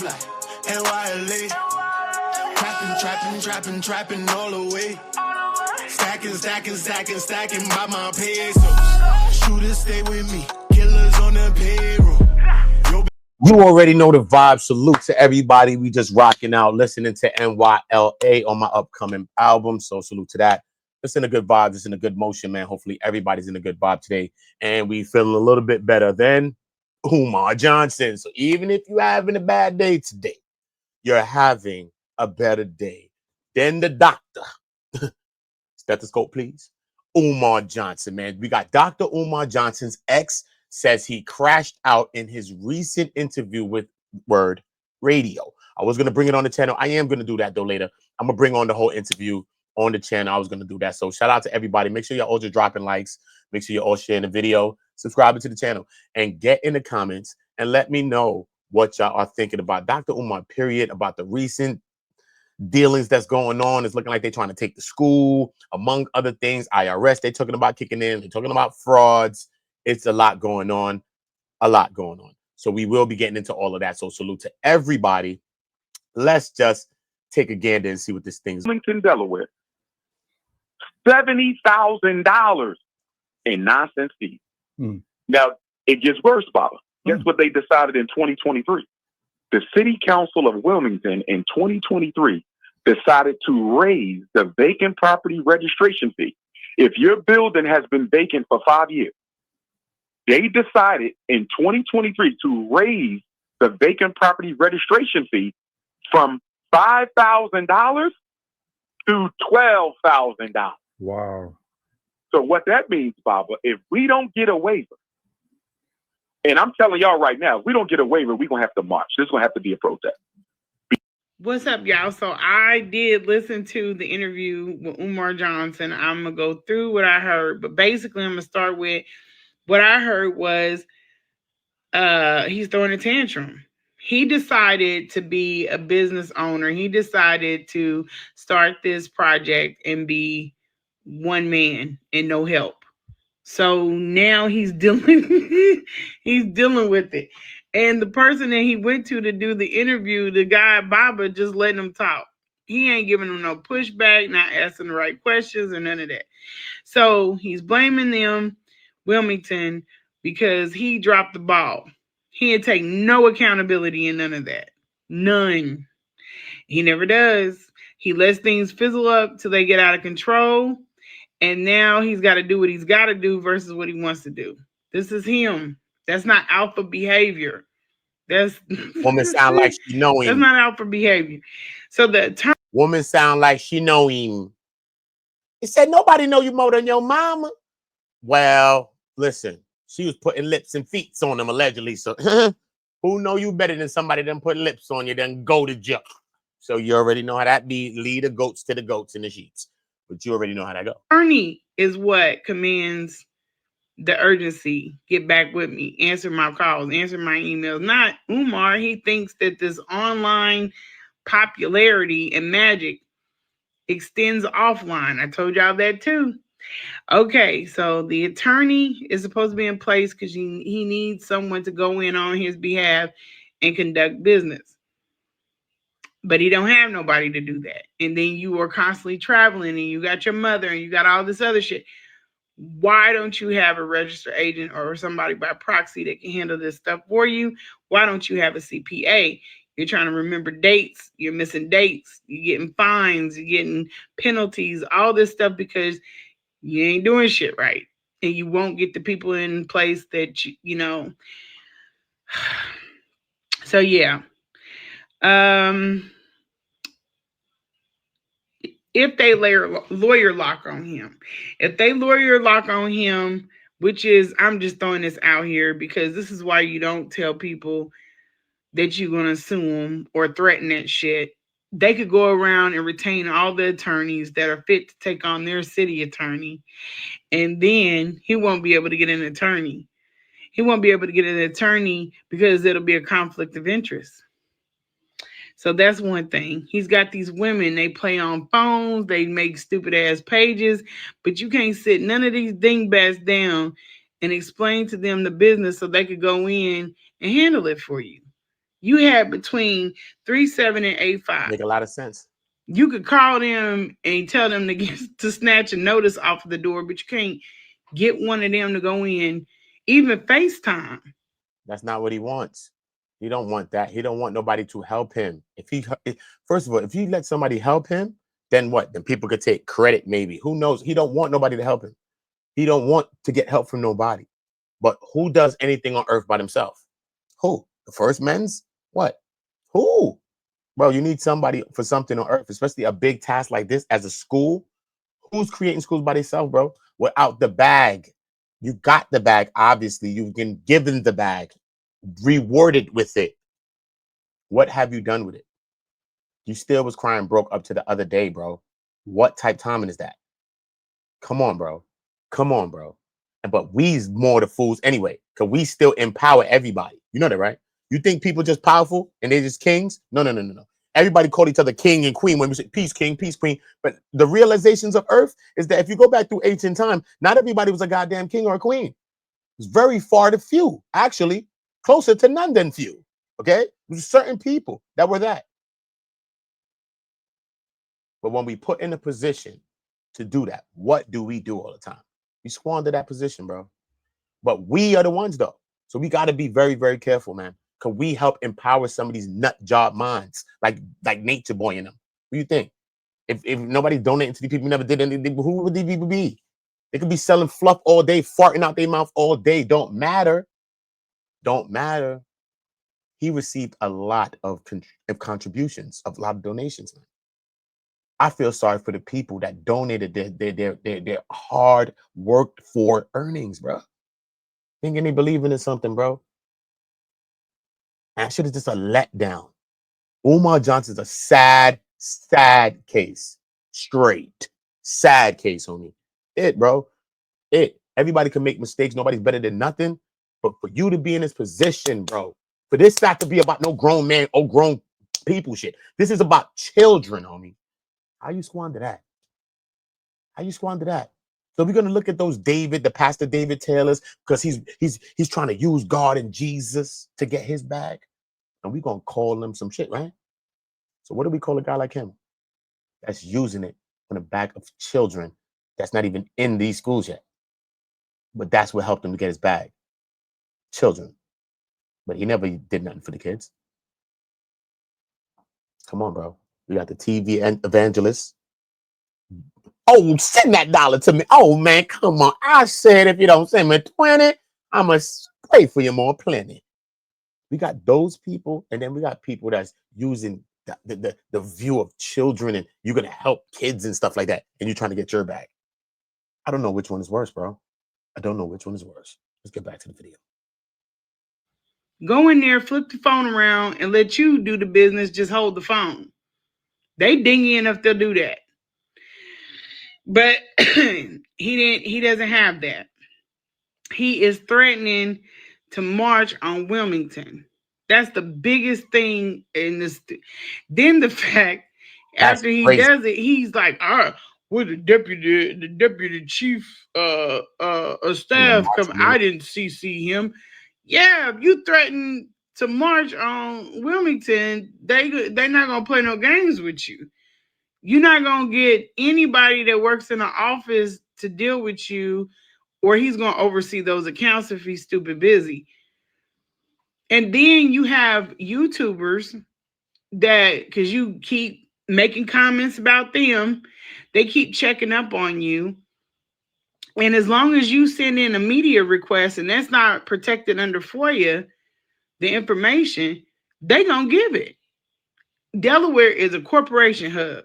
fly. NYLA. Trapping all the way. Stacking by my pesos. Shooters stay with me. Killers on the payroll. You already know the vibe. Salute to everybody. We just rocking out, listening to NYLA on my upcoming album. So salute to that. It's in a good vibe. It's in a good motion, man. Hopefully everybody's in a good vibe today. And we feeling a little bit better than Umar Johnson. So even if you're having a bad day today, you're having a better day than the doctor. Stethoscope, please. Umar Johnson, man. We got Dr. Umar Johnson's ex says he crashed out in his recent interview with Wurd Radio. I was going to bring it on the channel. I am going to do that, though, later. I'm going to bring on the whole interview on the channel. I was going to do that. So shout out to everybody. Make sure you're all just dropping likes. Make sure you're all sharing the video, subscribing to the channel, and get in the comments and let me know what y'all are thinking about Dr. Umar, period, about the recent dealings that's going on. It's looking like they're trying to take the school, among other things. IRS, they're talking about kicking in. They're talking about frauds. It's a lot going on. So we will be getting into all of that. So salute to everybody. Let's just take a gander and see what this thing's. Wilmington, Delaware. $70,000 in nonsense fees. Now, it gets worse, Baba. Guess what they decided in 2023? The City Council of Wilmington in 2023 decided to raise the vacant property registration fee. If your building has been vacant for 5 years, they decided in 2023 to raise the vacant property registration fee from $5,000 to $12,000. Wow. So what that means, Baba, if we don't get a waiver, and I'm telling y'all right now, if we don't get a waiver, we're going to have to march. This is going to have to be a protest. What's up, y'all? So I did listen to the interview with Umar Johnson. I'm going to go through what I heard, but basically I'm going to start with what I heard was he's throwing a tantrum. He decided to be a business owner. He decided to start this project and be one man and no help. So now he's dealing with it. And the person that he went to do the interview, the guy, Baba, just letting him talk. He ain't giving him no pushback, not asking the right questions or none of that. So he's blaming them, Wilmington, because he dropped the ball. He had taken no accountability in none of that. None. He never does. He lets things fizzle up till they get out of control. And now he's got to do what he's got to do versus what he wants to do. This is him. That's not alpha behavior. That's woman sound like she know him. That's not alpha behavior. So the attorney. Woman sound like she know him. He said, nobody know you more than your mama. Well, listen, she was putting lips and feet on him allegedly. So who know you better than somebody that put lips on you than go to jail? So you already know how that be. Lead the goats to the goats in the sheets. But you already know how that go. Attorney is what commands the urgency. Get back with me. Answer my calls. Answer my emails. Not Umar. He thinks that this online popularity and magic extends offline. I told y'all that too. Okay, so the attorney is supposed to be in place because he needs someone to go in on his behalf and conduct business. But he don't have nobody to do that. And then you are constantly traveling and you got your mother and you got all this other shit. Why don't you have a registered agent or somebody by proxy that can handle this stuff for you? Why don't you have a CPA? You're trying to remember dates. You're missing dates. You're getting fines. You're getting penalties, all this stuff because you ain't doing shit right. And you won't get the people in place that, you know. So, yeah. If they lawyer lock on him, which is, I'm just throwing this out here because this is why you don't tell people that you're going to sue them or threaten that shit. They could go around and retain all the attorneys that are fit to take on their city attorney. And then he won't be able to get an attorney. He won't be able to get an attorney because it'll be a conflict of interest. So that's one thing. He's got these women, they play on phones, they make stupid ass pages, but you can't sit none of these dingbats down and explain to them the business so they could go in and handle it for you. you had between 37 and 85. Make a lot of sense. You could call them and tell them to to snatch a notice off of the door, but you can't get one of them to go in, even FaceTime. That's not what he wants. He don't want that. He don't want nobody to help him. First of all, if you let somebody help him, then what? Then people could take credit, maybe. Who knows? He don't want nobody to help him. He don't want to get help from nobody. But who does anything on earth by themselves? Who? The first men's? What? Who? Bro, you need somebody for something on earth, especially a big task like this as a school. Who's creating schools by themselves, bro? Without the bag. You got the bag, obviously. You've been given the bag, rewarded with it. What have you done with it? You still was crying broke up to the other day, bro. What type timing is that? Come on, bro. Come on, bro. But we's more the fools anyway, because we still empower everybody. You know that, right? You think people just powerful and they're just kings? No, no, no, no, no. Everybody called each other king and queen when we say peace king, peace queen. But the realizations of earth is that if you go back through ancient time, not everybody was a goddamn king or a queen. It's very far to few, actually, closer to none than few. Okay? There's certain people that were that. But when we put in a position to do that, what do we do all the time? We squander that position, bro. But we are the ones, though. So we got to be very, very careful, man. Because we help empower some of these nut job minds, like Nature Boy and them. What do you think? If nobody's donating to these people who never did anything, who would these people be? They could be selling fluff all day, farting out their mouth all day. Don't matter. Don't matter. He received a lot of contributions, a lot of donations, man. I feel sorry for the people that donated their hard worked for earnings, bro. Thinking they believing in something, bro. That shit is just a letdown. Umar Johnson's a sad, sad case. Straight. Sad case, homie. Bro. Everybody can make mistakes. Nobody's better than nothing. But for you to be in this position, bro, for this not to be about no grown man or grown people shit. This is about children, homie. How you squander that? How you squander that? So we're gonna look at those the Pastor David Taylors, because he's trying to use God and Jesus to get his bag, and we're gonna call him some shit, right? So what do we call a guy like him that's using it on the back of children that's not even in these schools yet? But that's what helped him to get his bag. Children. But he never did nothing for the kids. Come on, bro. We got the TV evangelists. Oh, send that dollar to me. Oh, man, come on. I said if you don't send me 20, I'm going to pray for you more plenty. We got those people, and then we got people that's using the view of children, and you're going to help kids and stuff like that, and you're trying to get your bag. I don't know which one is worse, bro. I don't know which one is worse. Let's get back to the video. Go in there, flip the phone around, and let you do the business. Just hold the phone. They dingy enough they'll do that. But he doesn't have that. He is threatening to march on Wilmington. That's the biggest thing in this. Then the fact after he does it, he's like, with the deputy chief of staff come. I didn't see him. Yeah, if you threaten to march on Wilmington, they're not gonna play no games with you. You're not gonna get anybody that works in the office to deal with you, or he's gonna oversee those accounts if he's stupid busy. And then you have YouTubers that, because you keep making comments about them, they keep checking up on you. And as long as you send in a media request and that's not protected under FOIA, the information, they gonna give it. Delaware is a corporation hub.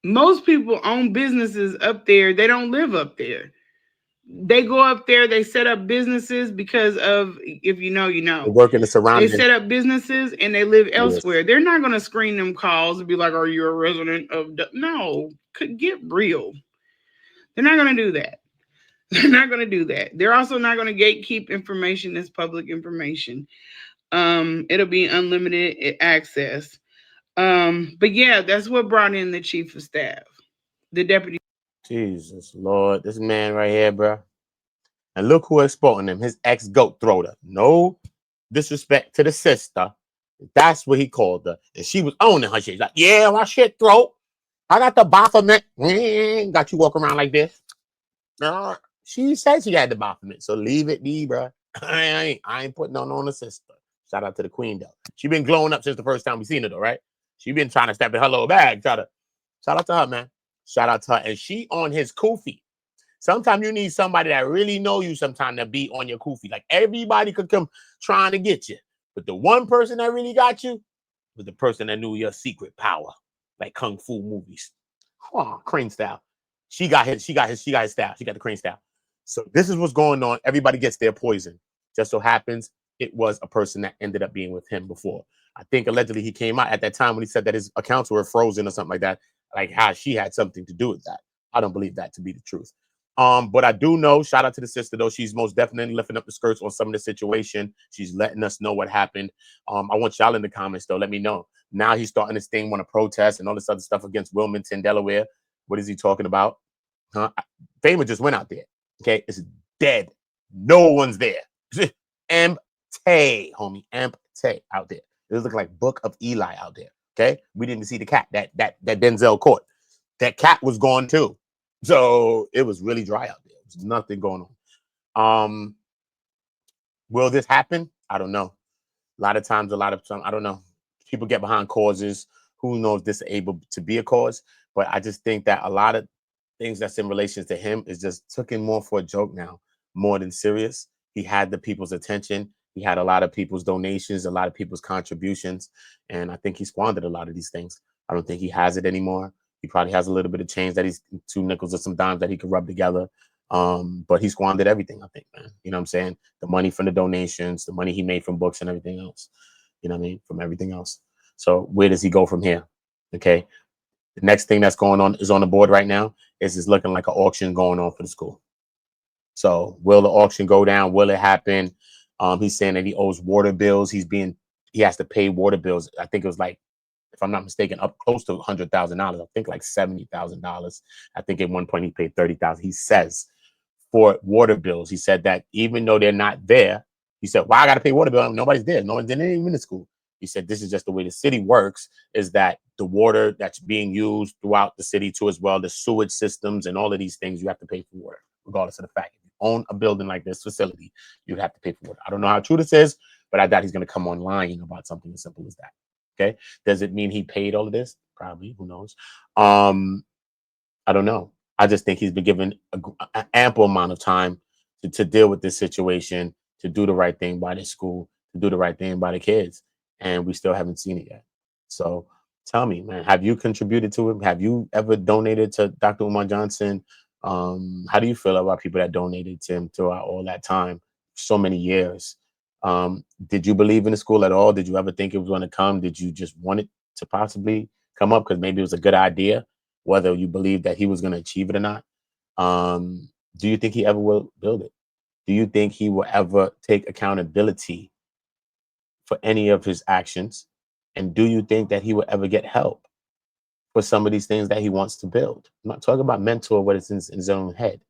Most people own businesses up there. They don't live up there. They go up there, they set up businesses because of, if you know, you know. They work in the surroundings. They set up businesses and they live elsewhere. Yes. They're not going to screen them calls and be like, are you a resident of... No, could get real. They're not going to do that. They're not going to do that. They're also not going to gatekeep information that's public information. It'll be unlimited access. But yeah, that's what brought in the chief of staff, the deputy. Jesus Lord, this man right here, bro. And look who exporting him, his ex-goat thrower. No disrespect to the sister, That's what he called her. And she was owning her shit. Like, yeah, my shit throat. I got the Baphomet. Got you walking around like this. No, she said she had the Baphomet. So leave it be, bro. I ain't putting on the sister. Shout out to the queen, though. She been glowing up since the first time we seen her, though, right? She been trying to step in her little bag. Shout out to her, man. Shout out to her. And she on his kufi. Sometimes you need somebody that really know you sometime to be on your kufi. Like, everybody could come trying to get you. But the one person that really got you was the person that knew your secret power. Like Kung Fu movies. Oh, Crane style. She got his style. She got the Crane style. So this is what's going on. Everybody gets their poison. Just so happens it was a person that ended up being with him before. I think allegedly he came out at that time when he said that his accounts were frozen or something like that. Like how she had something to do with that. I don't believe that to be the truth. But I do know, shout out to the sister though, she's most definitely lifting up the skirts on some of the situation. She's letting us know what happened. I want y'all in the comments though. Let me know. Now he's starting this thing, want to protest and all this other stuff against Wilmington, Delaware. What is he talking about? Huh? Famer just went out there. Okay, it's dead. No one's there. Empty, homie, empty out there. It was looking like Book of Eli out there. Okay, we didn't see the cat that Denzel caught. That cat was gone too. So it was really dry out there. There's nothing going on. Will this happen? I don't know. A lot of times, I don't know. People get behind causes. Who knows this is able to be a cause? But I just think that a lot of things that's in relation to him is just taken more for a joke now, more than serious. He had the people's attention. He had a lot of people's donations, a lot of people's contributions. And I think he squandered a lot of these things. I don't think he has it anymore. He probably has a little bit of change that he's 2 nickels or some dimes that he could rub together. But he squandered everything, I think, man. You know what I'm saying? The money from the donations, the money he made from books and everything else. You know what I mean? From everything else. So where does he go from here? Okay. The next thing that's going on is on the board right now. It's looking like an auction going on for the school. So will the auction go down? Will it happen? He's saying that he owes water bills. He has to pay water bills. I think it was like, if I'm not mistaken, up close to $100,000. I think like $70,000. I think at one point he paid $30,000. He says for water bills, he said that even though they're not there, he said, "Well, I got to pay water bill. Nobody's there. No one's even in the school." He said, "This is just the way the city works. Is that the water that's being used throughout the city too, as well, the sewage systems and all of these things, you have to pay for water, regardless of the fact if you own a building like this facility, you have to pay for water." I don't know how true this is, but I doubt he's going to come on lying about something as simple as that. Okay. Does it mean he paid all of this? Probably. Who knows? I don't know. I just think he's been given an ample amount of time to deal with this situation, to do the right thing by the school, to do the right thing by the kids. And we still haven't seen it yet. So tell me, man, have you contributed to it? Have you ever donated to Dr. Umar Johnson? How do you feel about people that donated to him throughout all that time, so many years? Did you believe in the school at all? Did you ever think it was going to come? Did you just want it to possibly come up because maybe it was a good idea, whether you believe that he was going to achieve it or not? Do you think he ever will build it? Do you think he will ever take accountability for any of his actions? And do you think that he will ever get help for some of these things that he wants to build? I'm not talking about mentor what is in his own head.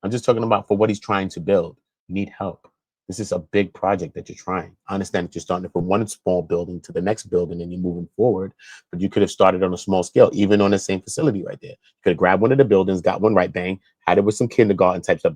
I'm just talking about for what he's trying to build. You need help. This is a big project that you're trying. I understand that you're starting from one small building to the next building and you're moving forward, but you could have started on a small scale, even on the same facility right there. You could have grabbed one of the buildings, got one right, bang, had it with some kindergarten type stuff,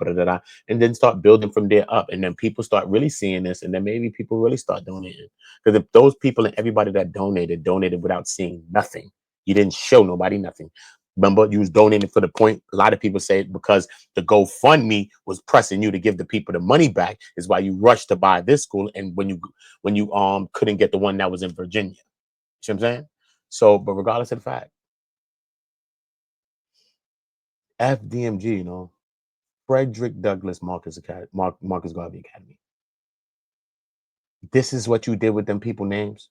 and then start building from there up. And then people start really seeing this, and then maybe people really start donating. Because if those people and everybody that donated without seeing nothing, you didn't show nobody nothing. Remember, you was donating for the point. A lot of people say because the GoFundMe was pressing you to give the people the money back is why you rushed to buy this school. And when you couldn't get the one that was in Virginia, you see what I'm saying? So, but regardless of the fact, FDMG, you know, Frederick Douglass Marcus Garvey Academy. This is what you did with them people names.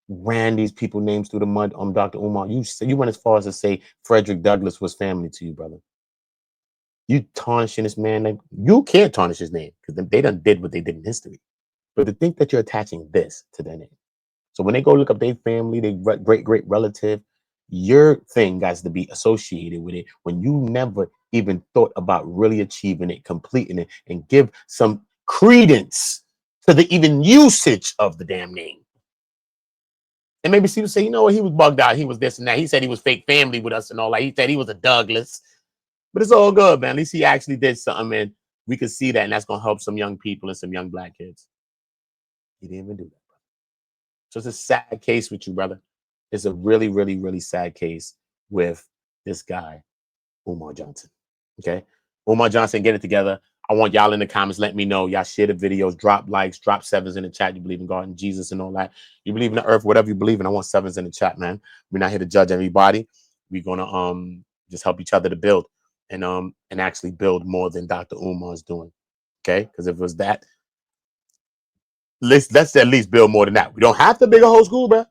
Ran these people names through the mud on Dr. Umar. You went as far as to say Frederick Douglass was family to you, brother. You tarnishing this man name. You can't tarnish his name because they done did what they did in history. But to think that you're attaching this to their name. So when they go look up their family, their great relative, your thing has to be associated with it when you never even thought about really achieving it, completing it, and give some credence to the even usage of the damn name. And maybe people say, you know what, he was bugged out. He was this and that. He said he was fake family with us and all that. He said he was a Douglas. But it's all good, man. At least he actually did something, and we could see that, and that's going to help some young people and some young black kids. He didn't even do that, brother. So it's a sad case with you, brother. It's a really, really, really sad case with this guy, Umar Johnson. Okay? Umar Johnson, get it together. I want y'all in the comments. Let me know. Y'all share the videos, drop likes, drop sevens in the chat. You believe in God and Jesus and all that. You believe in the earth, whatever you believe in. I want sevens in the chat, man. We're not here to judge everybody. We're gonna just help each other to build and actually build more than Dr. Umar is doing. Okay? Because if it was that, let's at least build more than that. We don't have to build a whole school, bro.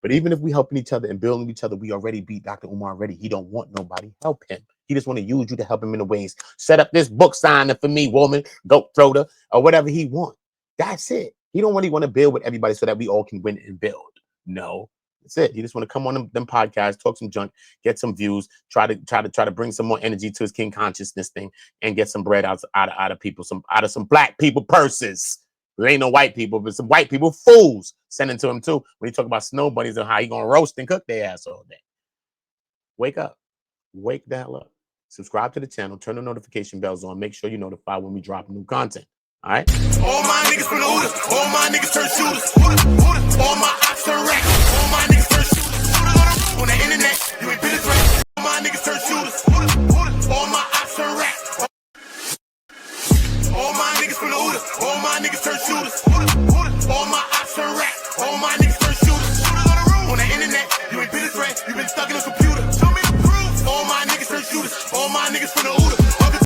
But even if we helping each other and building each other, we already beat Dr. Umar already. He don't want nobody help him. He just want to use you to help him in the ways. Set up this book signing for me, woman, goat thrower, or whatever he want. That's it. He don't really want to build with everybody so that we all can win and build. No, that's it. He just want to come on them podcasts, talk some junk, get some views, try to bring some more energy to his king consciousness thing, and get some bread out of people, out of some black people purses. There ain't no white people, but some white people fools sending to him too. When he talk about snow bunnies and how he gonna roast and cook their ass all day. Wake up. Wake the hell up. Subscribe to the channel. Turn the notification bells on. Make sure you're notified when we drop new content. All right? All my niggas from the OOTAONGO. All my niggas turn shooters. All my ops turn racks. All my niggas turn shooters. On the internet, you ain't been a threat. All my niggas turn